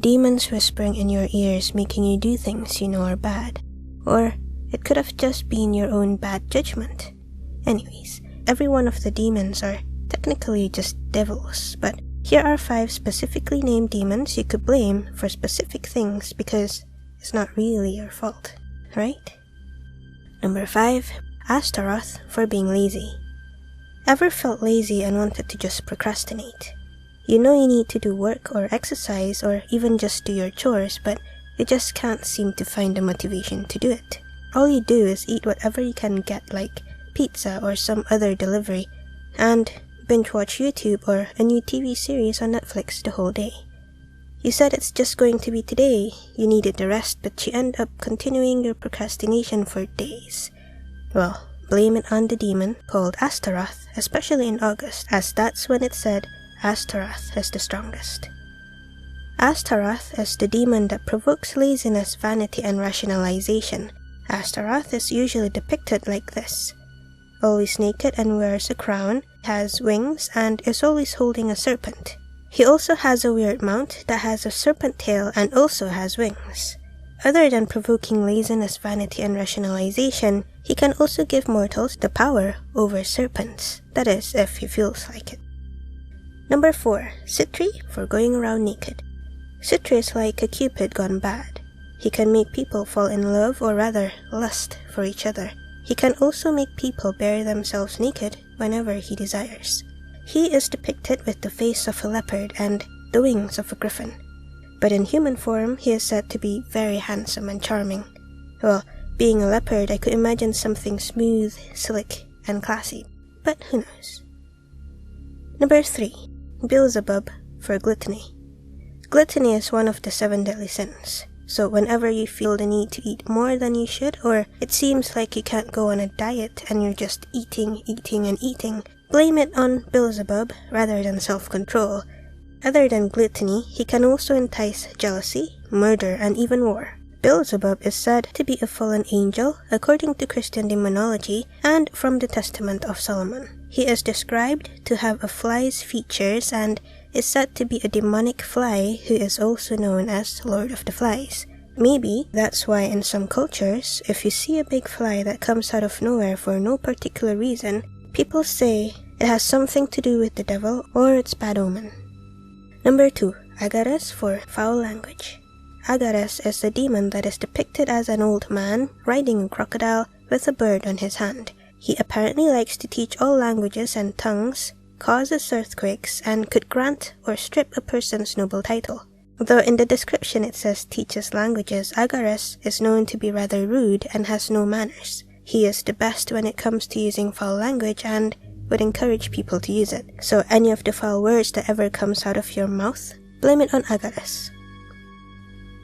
demons whispering in your ears making you do things you know are bad. Or it could have just been your own bad judgment. Anyways, every one of the demons are technically just devils, but here are 5 specifically named demons you could blame for specific things because it's not really your fault, right? Number 5. Astaroth for being lazy. Ever felt lazy and wanted to just procrastinate? You know you need to do work or exercise or even just do your chores, but you just can't seem to find the motivation to do it. All you do is eat whatever you can get, like pizza or some other delivery, and binge watch YouTube or a new TV series on Netflix the whole day. You said it's just going to be today, you needed the rest, but you end up continuing your procrastination for days. Well, blame it on the demon called Astaroth, especially in August, as that's when it said Astaroth is the strongest. Astaroth is the demon that provokes laziness, vanity, and rationalization. Astaroth is usually depicted like this: always naked and wears a crown, has wings, and is always holding a serpent. He also has a weird mount that has a serpent tail and also has wings. Other than provoking laziness, vanity, and rationalization, he can also give mortals the power over serpents, that is, if he feels like it. Number 4. Sitri for going around naked. Sitri is like a Cupid gone bad. He can make people fall in love, or rather, lust for each other. He can also make people bury themselves naked whenever he desires. He is depicted with the face of a leopard and the wings of a griffin. But in human form, he is said to be very handsome and charming. Well, being a leopard, I could imagine something smooth, slick, and classy. But who knows? Number 3. Beelzebub for gluttony. Gluttony is one of the 7 deadly sins. So whenever you feel the need to eat more than you should, or it seems like you can't go on a diet and you're just eating, and eating, blame it on Beelzebub rather than self-control. Other than gluttony, he can also entice jealousy, murder, and even war. Beelzebub is said to be a fallen angel according to Christian demonology and from the Testament of Solomon. He is described to have a fly's features and is said to be a demonic fly who is also known as Lord of the Flies. Maybe that's why in some cultures, if you see a big fly that comes out of nowhere for no particular reason, people say it has something to do with the devil or it's bad omen. Number 2. Agares for foul language. Agares is a demon that is depicted as an old man riding a crocodile with a bird on his hand. He apparently likes to teach all languages and tongues, causes earthquakes, and could grant or strip a person's noble title. Though in the description it says teaches languages, Agares is known to be rather rude and has no manners. He is the best when it comes to using foul language and would encourage people to use it. So any of the foul words that ever comes out of your mouth, blame it on Agares.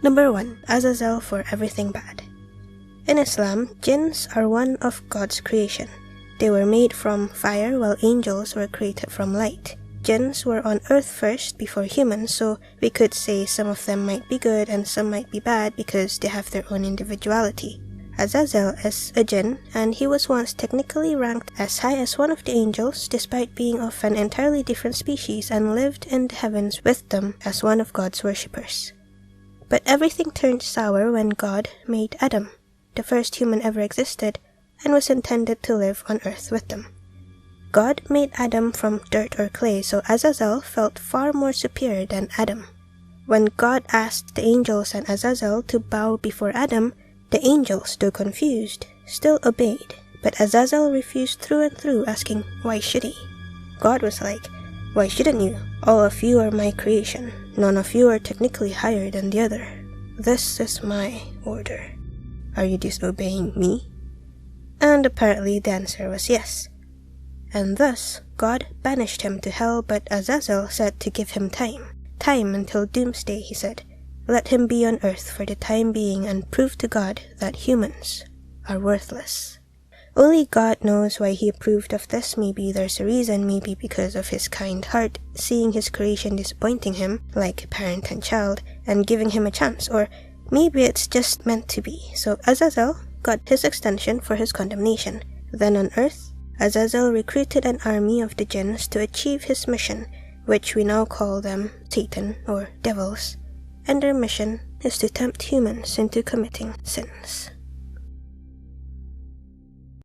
Number 1. Azazel for everything bad. In Islam, jinns are one of God's creation. They were made from fire while angels were created from light. Jinns were on earth first before humans, so we could say some of them might be good and some might be bad because they have their own individuality. Azazel is a jinn, and he was once technically ranked as high as one of the angels despite being of an entirely different species and lived in the heavens with them as one of God's worshippers. But everything turned sour when God made Adam, the first human ever existed, and was intended to live on earth with them. God made Adam from dirt or clay, so Azazel felt far more superior than Adam. When God asked the angels and Azazel to bow before Adam, the angels, though confused, still obeyed, but Azazel refused through and through, asking, why should he? God was like, why shouldn't you? All of you are my creation. None of you are technically higher than the other. This is my order. Are you disobeying me? And apparently the answer was yes. And thus, God banished him to hell, but Azazel said to give him time. Time until doomsday, he said. Let him be on earth for the time being and prove to God that humans are worthless. Only God knows why he approved of this. Maybe there's a reason, maybe because of his kind heart, seeing his creation disappointing him, like parent and child, and giving him a chance, or maybe it's just meant to be. So Azazel got his extension for his condemnation. Then on earth, Azazel recruited an army of the jinns to achieve his mission, which we now call them Satan or devils. and their mission is to tempt humans into committing sins.